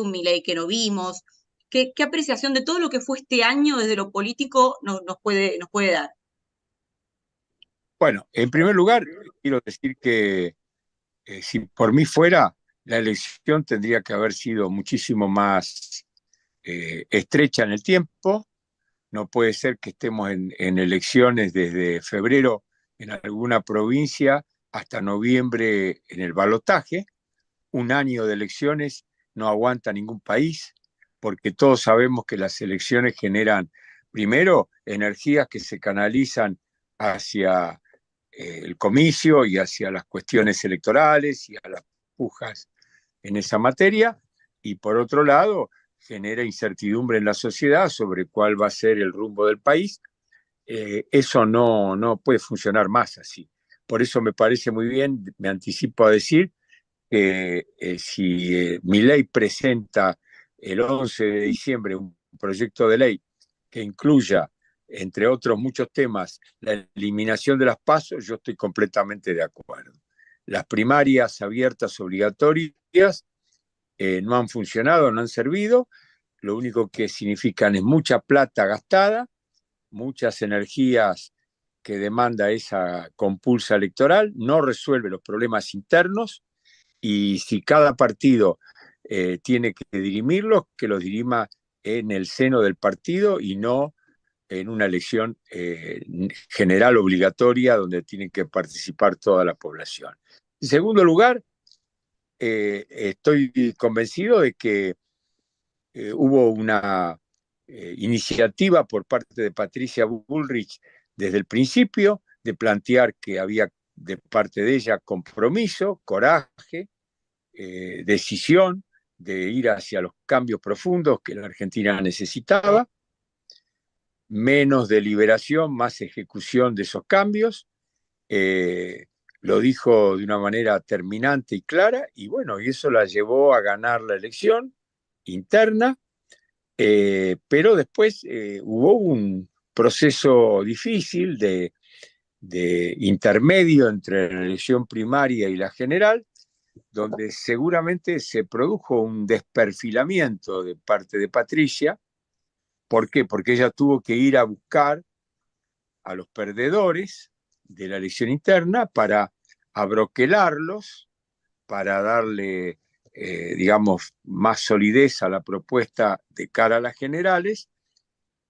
un Milei que no vimos. ¿Qué apreciación de todo lo que fue este año desde lo político nos puede dar? Bueno, en primer lugar, quiero decir que si por mí fuera, la elección tendría que haber sido muchísimo más estrecha en el tiempo. No puede ser que estemos en elecciones desde febrero en alguna provincia hasta noviembre en el balotaje. Un año de elecciones no aguanta ningún país, porque todos sabemos que las elecciones generan, primero, energías que se canalizan hacia el comicio y hacia las cuestiones electorales y a las pujas en esa materia, y por otro lado, genera incertidumbre en la sociedad sobre cuál va a ser el rumbo del país. Eso no puede funcionar más así. Por eso me parece muy bien, me anticipo a decir que si Milei presenta el 11 de diciembre un proyecto de ley que incluya, entre otros muchos temas, la eliminación de las PASO, yo estoy completamente de acuerdo. Las primarias abiertas obligatorias no han funcionado, no han servido, lo único que significan es mucha plata gastada, muchas energías que demanda esa compulsa electoral, no resuelve los problemas internos, y si cada partido tiene que dirimirlos, que los dirima en el seno del partido y no en una elección general obligatoria donde tiene que participar toda la población. En segundo lugar, estoy convencido de que hubo una iniciativa por parte de Patricia Bullrich desde el principio de plantear que había de parte de ella compromiso, coraje, decisión de ir hacia los cambios profundos que la Argentina necesitaba, menos deliberación, más ejecución de esos cambios. Lo dijo de una manera terminante y clara, y bueno, y eso la llevó a ganar la elección interna, pero después hubo un proceso difícil de intermedio entre la elección primaria y la general, donde seguramente se produjo un desperfilamiento de parte de Patricia. ¿Por qué? Porque ella tuvo que ir a buscar a los perdedores de la elección interna para abroquelarlos, para darle, digamos, más solidez a la propuesta de cara a las generales,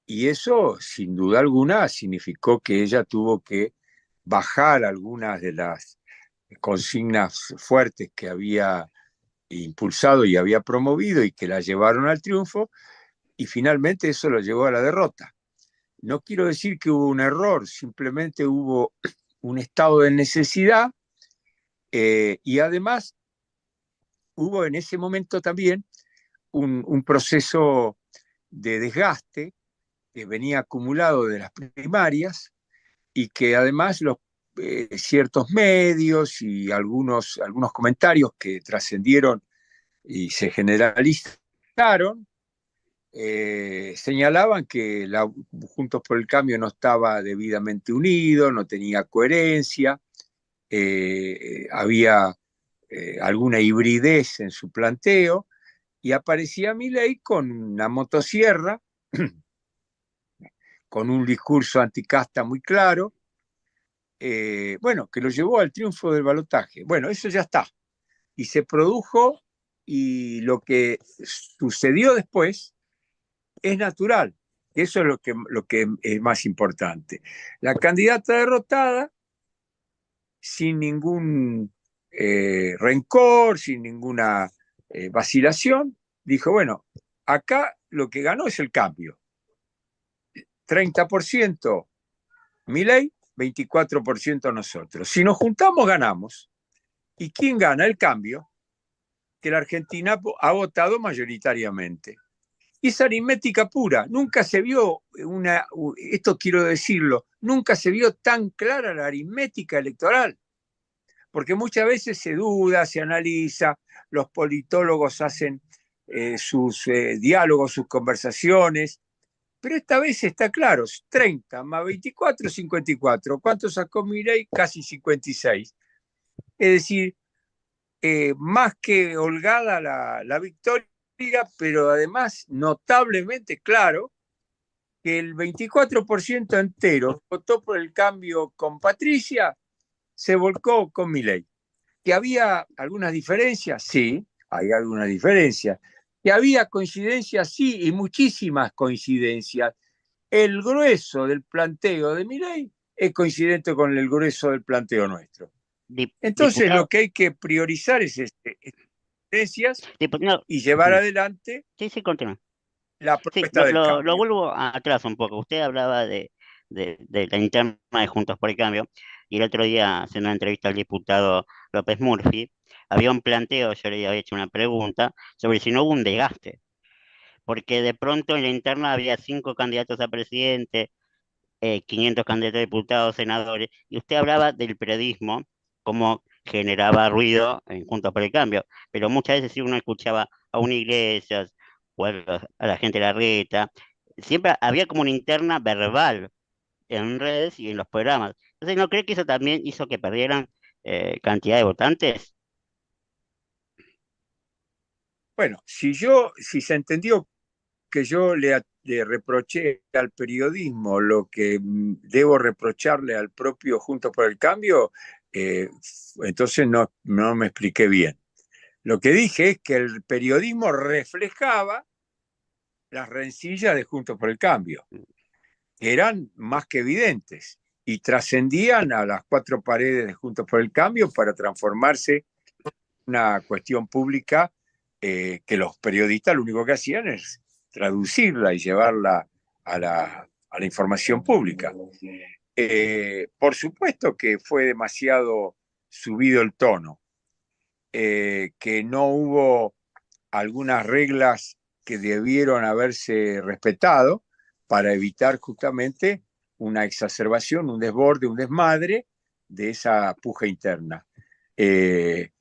y eso, sin duda alguna, significó que ella tuvo que bajar algunas de las consignas fuertes que había impulsado y había promovido y que la llevaron al triunfo, y finalmente eso lo llevó a la derrota. No quiero decir que hubo un error, simplemente hubo un estado de necesidad, y además hubo en ese momento también un proceso de desgaste que venía acumulado de las primarias, y que además ciertos medios y algunos comentarios que trascendieron y se generalizaron, señalaban que Juntos por el Cambio no estaba debidamente unido, no tenía coherencia, había alguna hibridez en su planteo, y aparecía Milei con una motosierra, con un discurso anticasta muy claro, bueno, que lo llevó al triunfo del balotaje. Bueno, eso ya está. Y se produjo, y lo que sucedió después es natural. Eso es lo que es más importante. La candidata derrotada, sin ningún rencor, sin ninguna vacilación, dijo, bueno, acá lo que ganó es el cambio. 30% Milei, 24% nosotros. Si nos juntamos, ganamos. ¿Y quién gana? El cambio, que la Argentina ha votado mayoritariamente. Y es aritmética pura. Nunca se vio esto quiero decirlo, nunca se vio tan clara la aritmética electoral, porque muchas veces se duda, se analiza, los politólogos hacen sus diálogos, sus conversaciones, pero esta vez está claro, 30 más 24, 54. ¿Cuánto sacó Milei? Casi 56. Es decir, más que holgada la victoria, pero además notablemente claro, que el 24% entero votó por el cambio con Patricia, se volcó con Milei. ¿Que había algunas diferencias? Sí, hay algunas diferencias. ¿Que había coincidencias? Sí, y muchísimas coincidencias. El grueso del planteo de Milei es coincidente con el grueso del planteo nuestro. Entonces Diputado, lo que hay que priorizar es diferencias no, y llevar adelante sí, sí, continúa. la Sí, propuesta del lo cambio. vuelvo atrás un poco. Usted hablaba de la interna de Juntos por el Cambio, y el otro día, haciendo una entrevista al diputado López Murphy, había un planteo, yo le había hecho una pregunta sobre si no hubo un desgaste, porque de pronto en la interna había 5 candidatos a presidente, 500 candidatos a diputados, senadores, y usted hablaba del periodismo, como generaba ruido en Juntos por el Cambio, pero muchas veces si uno escuchaba a una iglesia o a la gente de la reta, siempre había como una interna verbal en redes y en los programas. Entonces, ¿no cree que eso también hizo que perdieran cantidad de votantes? Bueno, si se entendió que yo le reproché al periodismo lo que debo reprocharle al propio Juntos por el Cambio, entonces no me expliqué bien. Lo que dije es que el periodismo reflejaba las rencillas de Juntos por el Cambio, que eran más que evidentes y trascendían a las cuatro paredes de Juntos por el Cambio para transformarse en una cuestión pública que los periodistas lo único que hacían es traducirla y llevarla a la información pública. Por supuesto que fue demasiado subido el tono, que no hubo algunas reglas que debieron haberse respetado para evitar justamente una exacerbación, un desborde, un desmadre de esa puja interna. Eh,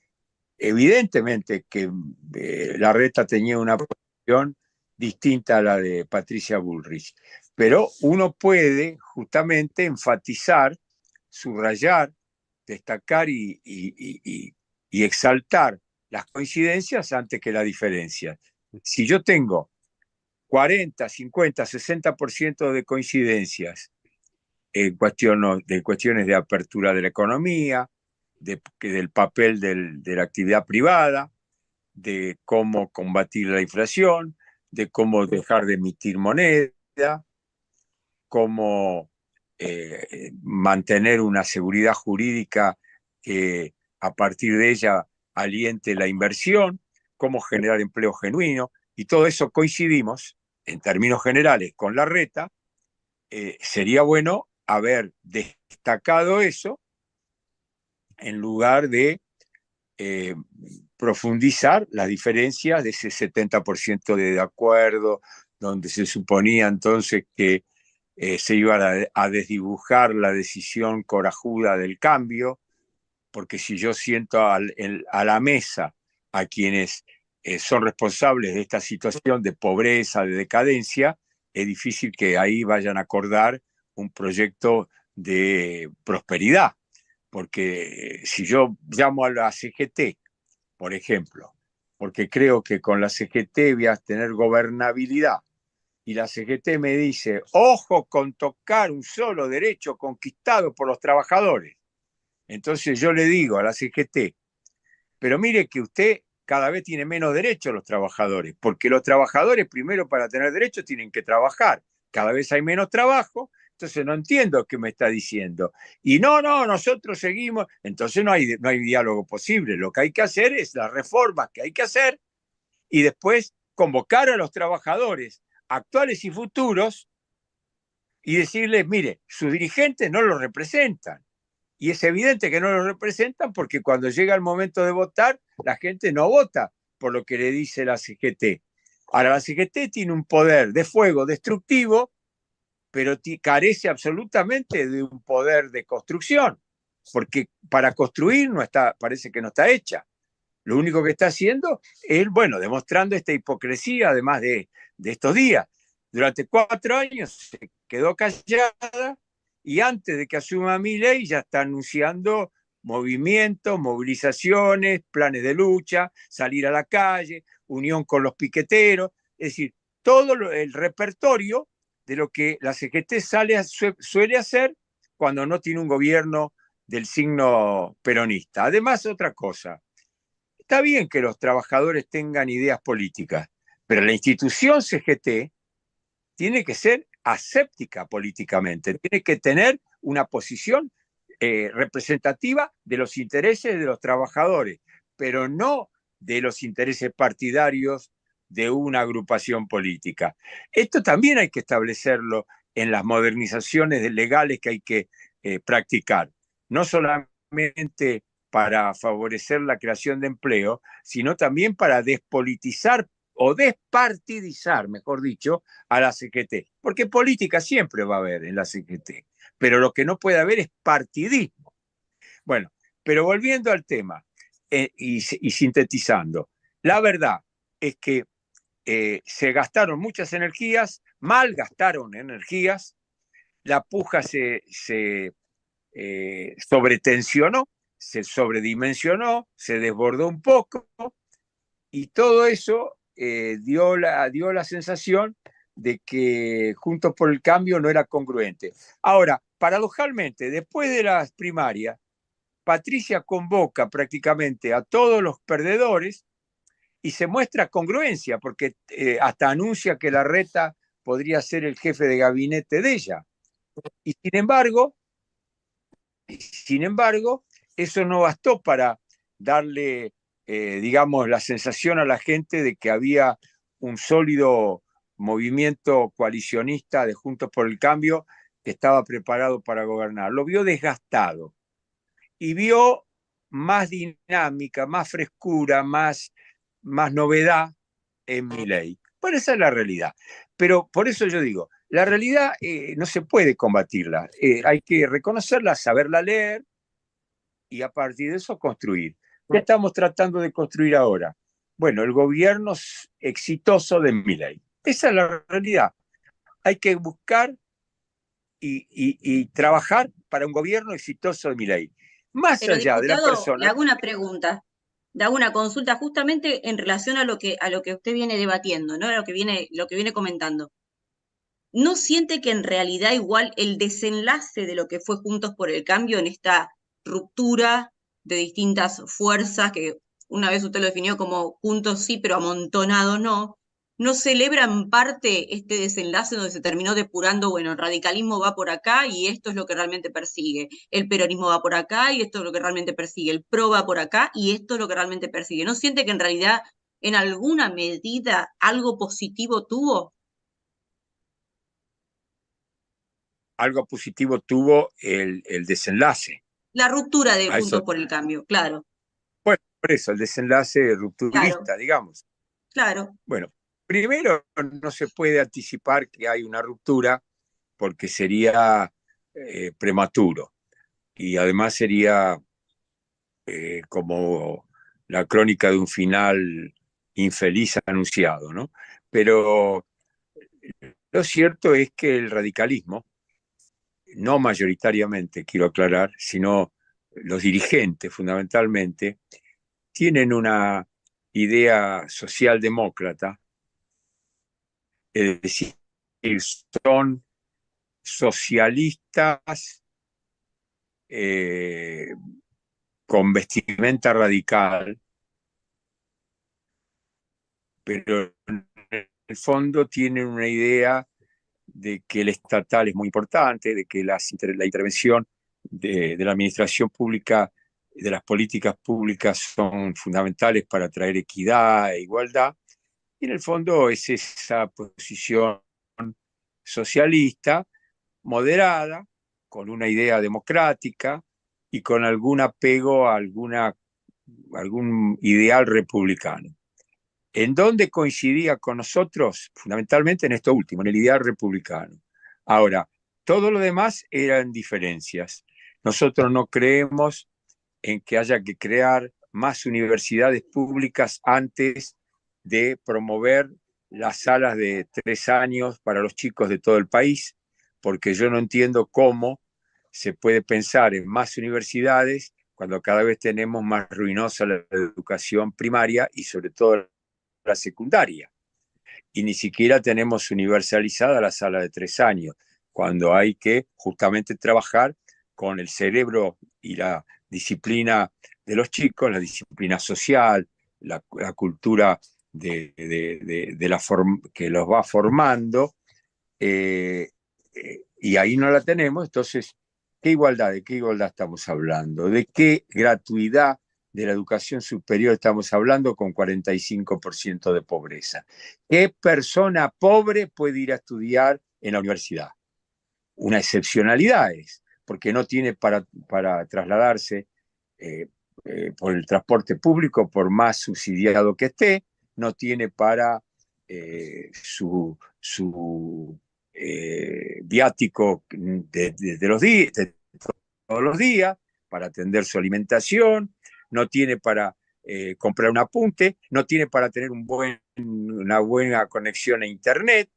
Evidentemente que Larreta tenía una posición distinta a la de Patricia Bullrich, pero uno puede justamente enfatizar, subrayar, destacar y exaltar las coincidencias antes que las diferencias. Si yo tengo 40, 50, 60% de coincidencias en cuestiones de apertura de la economía, del papel de la actividad privada, de cómo combatir la inflación, de cómo dejar de emitir moneda, cómo mantener una seguridad jurídica que a partir de ella aliente la inversión, cómo generar empleo genuino, y todo eso coincidimos en términos generales con la reta. Sería bueno haber destacado eso en lugar de eh, profundizar las diferencias de ese 70% de acuerdo, donde se suponía entonces que se iba a desdibujar la decisión corajuda del cambio, porque si yo siento a la mesa a quienes son responsables de esta situación de pobreza, de decadencia, es difícil que ahí vayan a acordar un proyecto de prosperidad. Porque si yo llamo a la CGT, por ejemplo, porque creo que con la CGT voy a tener gobernabilidad, y la CGT me dice, ojo con tocar un solo derecho conquistado por los trabajadores. Entonces yo le digo a la CGT, pero mire que usted cada vez tiene menos derechos los trabajadores, porque los trabajadores primero para tener derechos tienen que trabajar. Cada vez hay menos trabajo, entonces no entiendo qué me está diciendo. Y nosotros seguimos, entonces no hay diálogo posible. Lo que hay que hacer es las reformas que hay que hacer y después convocar a los trabajadores actuales y futuros y decirles, mire, sus dirigentes no los representan. Y es evidente que no los representan porque cuando llega el momento de votar, la gente no vota por lo que le dice la CGT. Ahora, la CGT tiene un poder de fuego destructivo, pero carece absolutamente de un poder de construcción, porque para construir no está, parece que no está hecha. Lo único que está haciendo es, bueno, demostrando esta hipocresía, además de estos días. Durante 4 años se quedó callada y antes de que asuma Milei ya está anunciando movimientos, movilizaciones, planes de lucha, salir a la calle, unión con los piqueteros, es decir, todo el repertorio de lo que la CGT suele hacer cuando no tiene un gobierno del signo peronista. Además, otra cosa, está bien que los trabajadores tengan ideas políticas, pero la institución CGT tiene que ser aséptica políticamente, tiene que tener una posición representativa de los intereses de los trabajadores, pero no de los intereses partidarios de una agrupación política. Esto también hay que establecerlo en las modernizaciones legales que hay que practicar, no solamente para favorecer la creación de empleo, sino también para despolitizar o despartidizar, mejor dicho, a la CGT. Porque política siempre va a haber en la CGT, pero lo que no puede haber es partidismo. Bueno, pero volviendo al tema y sintetizando, la verdad es que se gastaron muchas energías, mal gastaron energías, la puja se sobretensionó, se sobredimensionó, se desbordó un poco, y todo eso dio la sensación de que Juntos por el Cambio no era congruente. Ahora, paradojalmente, después de las primarias, Patricia convoca prácticamente a todos los perdedores y se muestra congruencia, porque hasta anuncia que Larreta podría ser el jefe de gabinete de ella. Y sin embargo, eso no bastó para darle, digamos, la sensación a la gente de que había un sólido movimiento coalicionista de Juntos por el Cambio que estaba preparado para gobernar. Lo vio desgastado y vio más dinámica, más frescura, más novedad en Milei. Bueno, esa es la realidad. Pero por eso yo digo, la realidad no se puede combatirla. Hay que reconocerla, saberla leer y a partir de eso construir. ¿Qué estamos tratando de construir ahora? Bueno, el gobierno exitoso de Milei. Esa es la realidad. Hay que buscar y trabajar para un gobierno exitoso de Milei. Más Pero, allá de la diputado, le persona. hago una pregunta, le hago una consulta justamente en relación a lo que usted viene debatiendo, ¿no? A lo que viene comentando. ¿No siente que en realidad igual el desenlace de lo que fue Juntos por el Cambio en esta ruptura de distintas fuerzas, que una vez usted lo definió como juntos sí, pero amontonados no, no celebra en parte este desenlace donde se terminó depurando, bueno, el radicalismo va por acá y esto es lo que realmente persigue, el peronismo va por acá y esto es lo que realmente persigue, el PRO va por acá y esto es lo que realmente persigue? ¿No siente que en realidad en alguna medida algo positivo tuvo? Algo positivo tuvo el desenlace. La ruptura de A eso, Juntos por el Cambio, claro, bueno, por eso, el desenlace claro, rupturista, digamos. claro. Bueno, primero no se puede anticipar que hay una ruptura porque sería prematuro y además sería como la crónica de un final infeliz anunciado, ¿no? Pero lo cierto es que el radicalismo, no mayoritariamente, quiero aclarar, sino los dirigentes fundamentalmente, tienen una idea socialdemócrata, es decir, son socialistas eh, con vestimenta radical, pero en el fondo tienen una idea de que el estatal es muy importante, de que la intervención de la administración pública, de las políticas públicas son fundamentales para traer equidad e igualdad, y en el fondo es esa posición socialista, moderada, con una idea democrática y con algún apego a algún ideal republicano. ¿En dónde coincidía con nosotros? Fundamentalmente en esto último, en el ideal republicano. Ahora, todo lo demás eran diferencias. Nosotros no creemos en que haya que crear más universidades públicas antes de promover las salas de 3 años para los chicos de todo el país, porque yo no entiendo cómo se puede pensar en más universidades cuando cada vez tenemos más ruinosa la educación primaria y sobre todo la secundaria. Y ni siquiera tenemos universalizada la sala de 3 años, cuando hay que justamente trabajar con el cerebro y la disciplina de los chicos, la disciplina social, la cultura que los va formando, y ahí no la tenemos. Entonces, ¿qué igualdad? ¿De qué igualdad estamos hablando? ¿De qué gratuidad de la educación superior estamos hablando con 45% de pobreza? ¿Qué persona pobre puede ir a estudiar en la universidad? Una excepcionalidad es, porque no tiene para trasladarse por el transporte público, por más subsidiado que esté, no tiene para su viático de todos los días, para atender su alimentación, no tiene para comprar un apunte, no tiene para tener una buena conexión a Internet,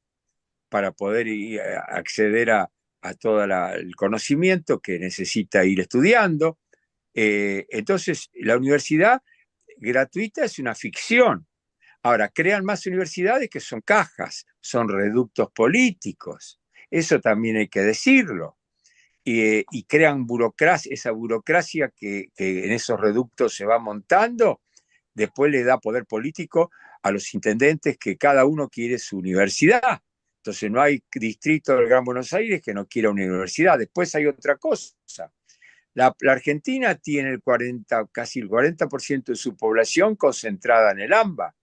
para poder acceder a todo el conocimiento que necesita ir estudiando. Entonces, la universidad gratuita es una ficción. Ahora, crean más universidades que son cajas, son reductos políticos. Eso también hay que decirlo. Y crean burocracia, esa burocracia que en esos reductos se va montando, después le da poder político a los intendentes, que cada uno quiere su universidad. Entonces no hay distrito del Gran Buenos Aires que no quiera una universidad. Después hay otra cosa. La Argentina tiene casi el 40% de su población concentrada en el AMBA.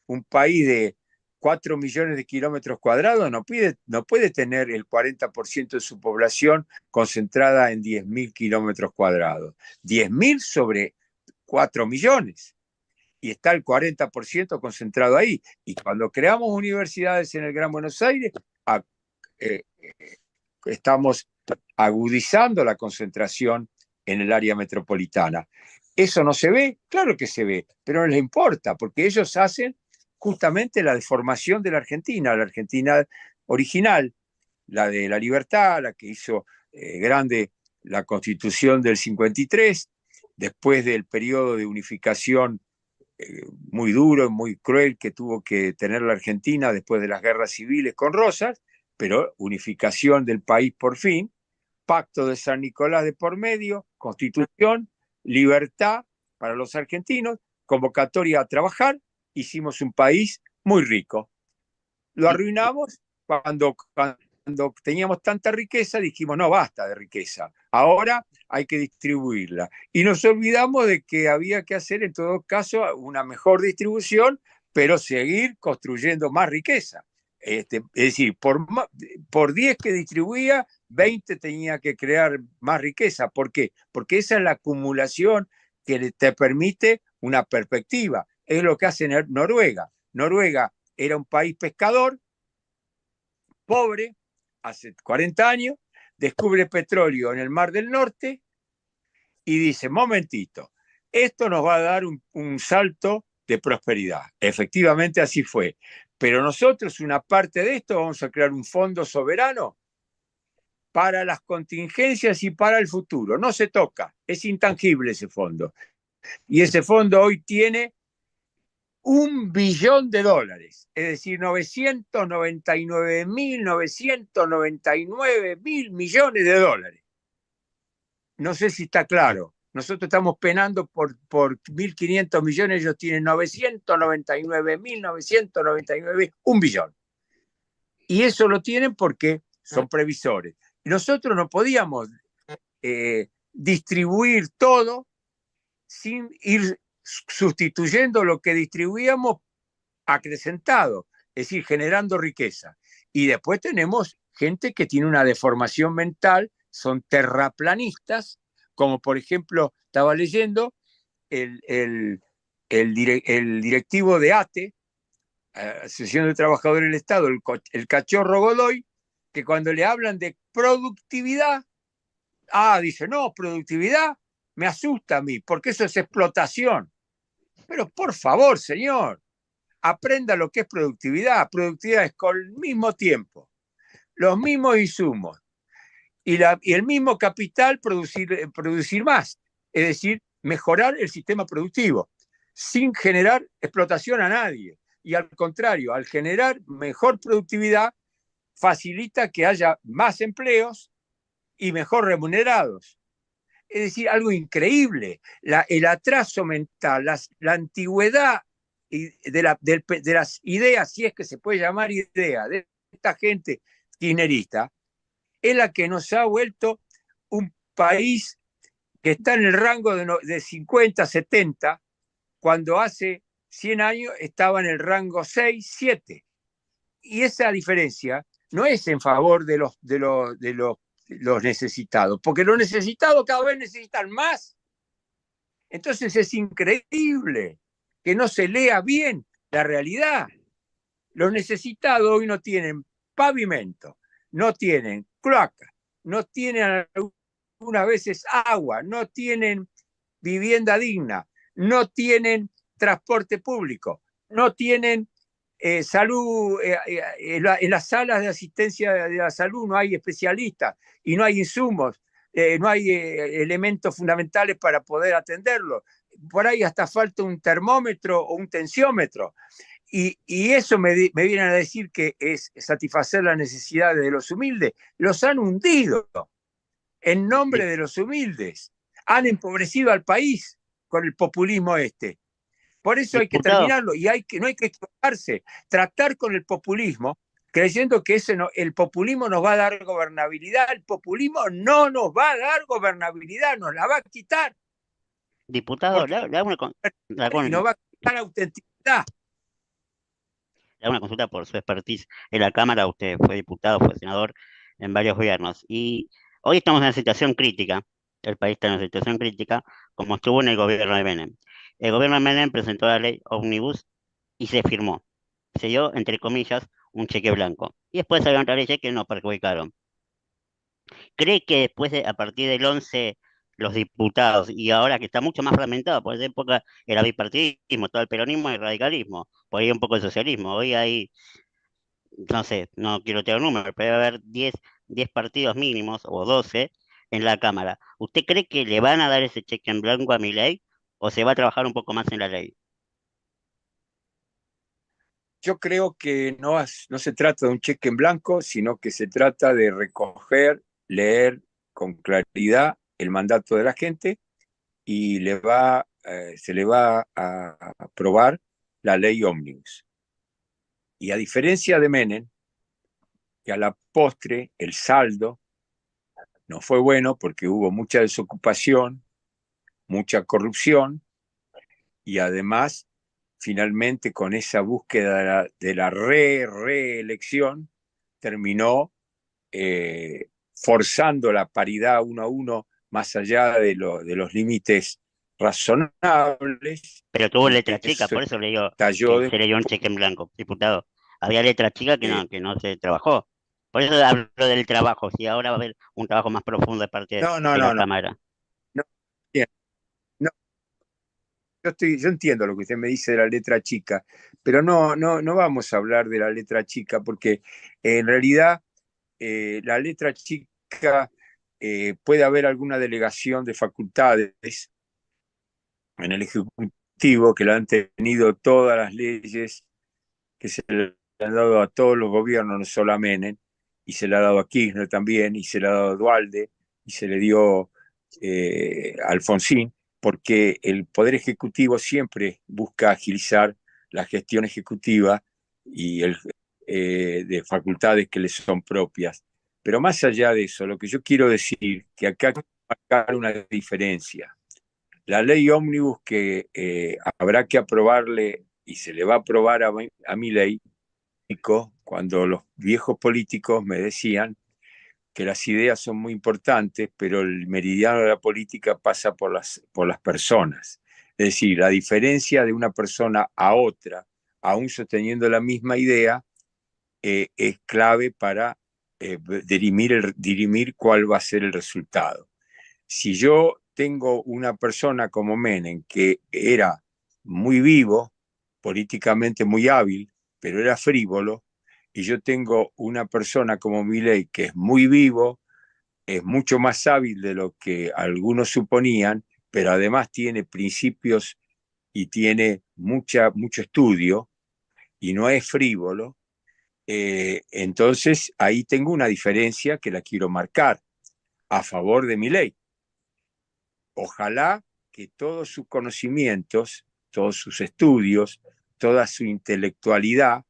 Un país de 4 millones de kilómetros cuadrados no puede tener el 40% de su población concentrada en 10.000 kilómetros cuadrados. 10.000 sobre 4 millones. Y está el 40% concentrado ahí. Y cuando creamos universidades en el Gran Buenos Aires, estamos agudizando la concentración en el área metropolitana. ¿Eso no se ve? Claro que se ve, pero no les importa, porque ellos hacen justamente la deformación de la Argentina original, la de la libertad, la que hizo grande la Constitución del 53, después del periodo de unificación muy duro, muy cruel que tuvo que tener la Argentina después de las guerras civiles con Rosas, pero unificación del país por fin, pacto de San Nicolás de por medio, constitución, libertad para los argentinos, convocatoria a trabajar, hicimos un país muy rico. Lo arruinamos cuando teníamos tanta riqueza, dijimos, no, basta de riqueza, ahora hay que distribuirla. Y nos olvidamos de que había que hacer, en todo caso, una mejor distribución, pero seguir construyendo más riqueza. Es decir, por 10 que distribuía, 20 tenía que crear más riqueza. ¿Por qué? Porque esa es la acumulación que te permite una perspectiva. Es lo que hace Noruega. Noruega era un país pescador, pobre, hace 40 años, descubre petróleo en el Mar del Norte y dice, momentito, esto nos va a dar un salto de prosperidad. Efectivamente así fue. Pero nosotros, una parte de esto, vamos a crear un fondo soberano para las contingencias y para el futuro. No se toca, es intangible ese fondo. Y ese fondo hoy tiene $1 billón, es decir, 999.999.000 millones de dólares. No sé si está claro. Nosotros estamos penando por 1.500 millones, ellos tienen 999.999, $1 billón. Y eso lo tienen porque son previsores. Y nosotros no podíamos distribuir todo sin ir sustituyendo lo que distribuíamos acrecentado, es decir, generando riqueza. Y después tenemos gente que tiene una deformación mental, son terraplanistas, como por ejemplo, estaba leyendo el directivo de ATE, Asociación de Trabajadores del Estado, el cachorro Godoy, que cuando le hablan de productividad, dice, no, productividad me asusta a mí, porque eso es explotación. Pero por favor, señor, aprenda lo que es productividad. Productividad es con el mismo tiempo, los mismos insumos y el mismo capital producir más. Es decir, mejorar el sistema productivo sin generar explotación a nadie. y al contrario, al generar mejor productividad, facilita que haya más empleos y mejor remunerados. Es decir, algo increíble. El atraso mental, la antigüedad de las ideas, si es que se puede llamar idea, de esta gente kirchnerista, es la que nos ha vuelto un país que está en el rango de 50, 70, cuando hace 100 años estaba en el rango 6, 7. Y esa diferencia no es en favor de los necesitados, porque los necesitados cada vez necesitan más. Entonces es increíble que no se lea bien la realidad. Los necesitados hoy no tienen pavimento, no tienen cloaca, no tienen algunas veces agua, no tienen vivienda digna, no tienen transporte público, no tienen salud, en las salas de asistencia de la salud no hay especialistas y no hay insumos, no hay elementos fundamentales para poder atenderlo. Por ahí hasta falta un termómetro o un tensiómetro. Y eso me vienen a decir que es satisfacer las necesidades de los humildes. Los han hundido en nombre de los humildes. Han empobrecido al país con el populismo este. Por eso hay que terminarlo y no hay que equivocarse. Tratar con el populismo creyendo que el populismo nos va a dar gobernabilidad. El populismo no nos va a dar gobernabilidad, nos la va a quitar. Diputado, Y nos va a quitar autenticidad. le hago una consulta por su expertise en la Cámara. Usted fue diputado, fue senador en varios gobiernos. Y hoy estamos en una situación crítica. El país está en una situación crítica, como estuvo en el gobierno de Menem. El gobierno de Menem presentó la ley Omnibus y se firmó. Se dio, entre comillas, un cheque blanco. Y después salieron otras leyes que nos perjudicaron. ¿Cree que a partir del 11, los diputados, y ahora que está mucho más fragmentado, por esa época era bipartidismo, todo el peronismo y el radicalismo, por ahí un poco el socialismo, hoy hay, no sé, no quiero tener un número, pero debe haber 10 partidos mínimos o 12 en la Cámara. ¿Usted cree que le van a dar ese cheque en blanco a Milei o se va a trabajar un poco más en la ley? Yo creo que no se trata de un cheque en blanco, sino que se trata de recoger, leer con claridad el mandato de la gente y se le va a aprobar la ley Omnibus. Y a diferencia de Menem, que a la postre el saldo no fue bueno porque hubo mucha desocupación, mucha corrupción y además, finalmente, con esa búsqueda de la reelección, terminó forzando la paridad 1-1 más allá de los límites razonables. Pero tuvo Y letra chica, eso por eso le digo cayó que se le dio un cheque en blanco, diputado. Había letra chica que no se trabajó. Por eso hablo del trabajo, si ahora va a haber un trabajo más profundo de parte no, no, de la no, no, Cámara. no, bien, no. Yo entiendo lo que usted me dice de la letra chica, pero no vamos a hablar de la letra chica, porque en realidad la letra chica puede haber alguna delegación de facultades en el Ejecutivo que la han tenido todas las leyes que se le han dado a todos los gobiernos, no solo a Menem, y se le ha dado a Kirchner también, y se le ha dado a Dualde, y se le dio a Alfonsín, porque el Poder Ejecutivo siempre busca agilizar la gestión ejecutiva y de facultades que le son propias. Pero más allá de eso, lo que yo quiero decir, que acá hay que marcar una diferencia. La ley ómnibus que habrá que aprobarle y se le va a aprobar a Milei, cuando los viejos políticos me decían que las ideas son muy importantes, pero el meridiano de la política pasa por las personas. Es decir, la diferencia de una persona a otra, aún sosteniendo la misma idea, es clave para dirimir cuál va a ser el resultado. Si yo tengo una persona como Menem, que era muy vivo, políticamente muy hábil, pero era frívolo, y yo tengo una persona como Milei, que es muy vivo, es mucho más hábil de lo que algunos suponían, pero además tiene principios y tiene mucho estudio, y no es frívolo, entonces ahí tengo una diferencia que la quiero marcar a favor de Milei. Ojalá que todos sus conocimientos, todos sus estudios, toda su intelectualidad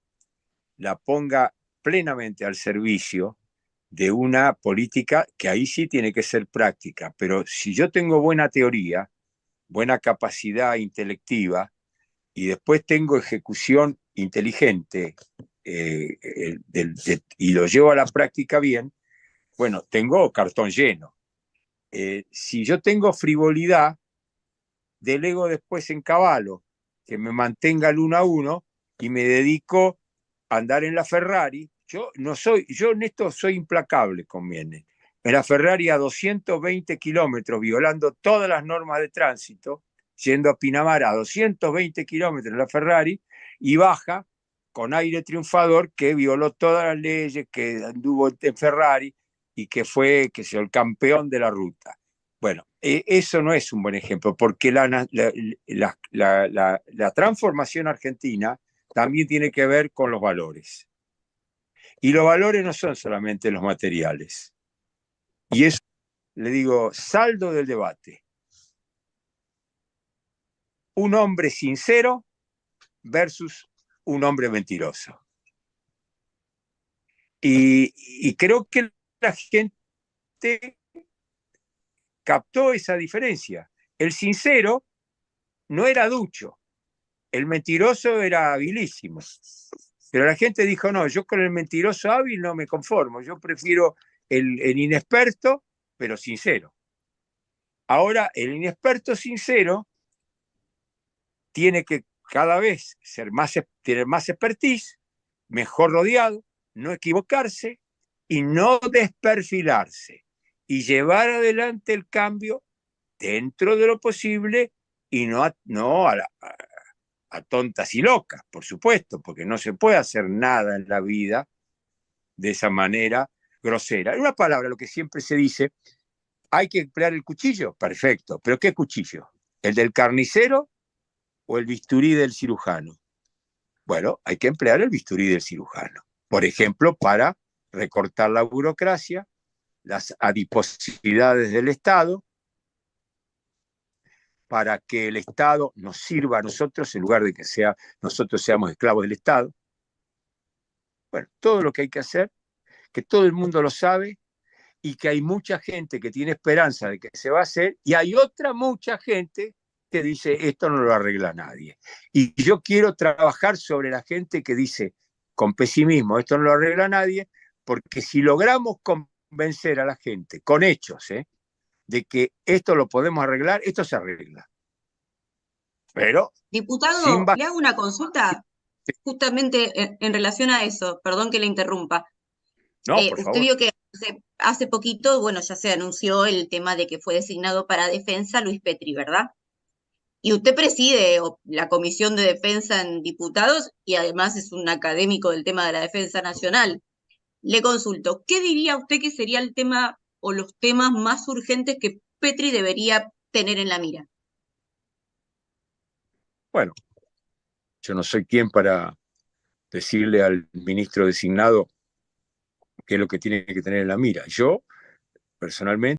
la ponga plenamente al servicio de una política que ahí sí tiene que ser práctica. Pero si yo tengo buena teoría, buena capacidad intelectiva y después tengo ejecución inteligente y lo llevo a la práctica bien, bueno, tengo cartón lleno. Si yo tengo frivolidad, delego después en caballo, que me mantenga el 1-1 y me dedico a andar en la Ferrari. Yo en esto soy implacable, conviene. En la Ferrari a 220 kilómetros, violando todas las normas de tránsito, yendo a Pinamar a 220 kilómetros en la Ferrari, y baja con aire triunfador que violó todas las leyes, que anduvo en Ferrari y que fue, que sea, el campeón de la ruta. Bueno, eso no es un buen ejemplo, porque la transformación argentina también tiene que ver con los valores. Y los valores no son solamente los materiales. Y eso, le digo, saldo del debate. Un hombre sincero versus un hombre mentiroso. Y creo que la gente captó esa diferencia. El sincero no era ducho, el mentiroso era habilísimo. Pero la gente dijo, no, yo con el mentiroso hábil no me conformo, yo prefiero el inexperto, pero sincero. Ahora, el inexperto sincero tiene que cada vez tener más expertise, mejor rodeado, no equivocarse y no desperfilarse y llevar adelante el cambio dentro de lo posible y no a tontas y locas, por supuesto, porque no se puede hacer nada en la vida de esa manera grosera. En una palabra, lo que siempre se dice, ¿hay que emplear el cuchillo? Perfecto, pero ¿qué cuchillo? ¿El del carnicero o el bisturí del cirujano? Bueno, hay que emplear el bisturí del cirujano. Por ejemplo, para recortar la burocracia, las adiposidades del Estado, para que el Estado nos sirva a nosotros en lugar de que nosotros seamos esclavos del Estado. Bueno, todo lo que hay que hacer, que todo el mundo lo sabe y que hay mucha gente que tiene esperanza de que se va a hacer y hay otra mucha gente que dice esto no lo arregla nadie. Y yo quiero trabajar sobre la gente que dice con pesimismo esto no lo arregla nadie, porque si logramos convencer a la gente con hechos de que esto lo podemos arreglar, esto se arregla. Pero Diputado, le hago una consulta justamente en relación a eso, perdón que le interrumpa. No, por Usted favor. vio que hace poquito, bueno, ya se anunció el tema de que fue designado para defensa Luis Petri, ¿verdad? Y usted preside la Comisión de Defensa en Diputados y además es un académico del tema de la defensa nacional. Le consulto, ¿qué diría usted que sería el tema o los temas más urgentes que Petri debería tener en la mira? Bueno, yo no soy quien para decirle al ministro designado qué es lo que tiene que tener en la mira. Yo, personalmente,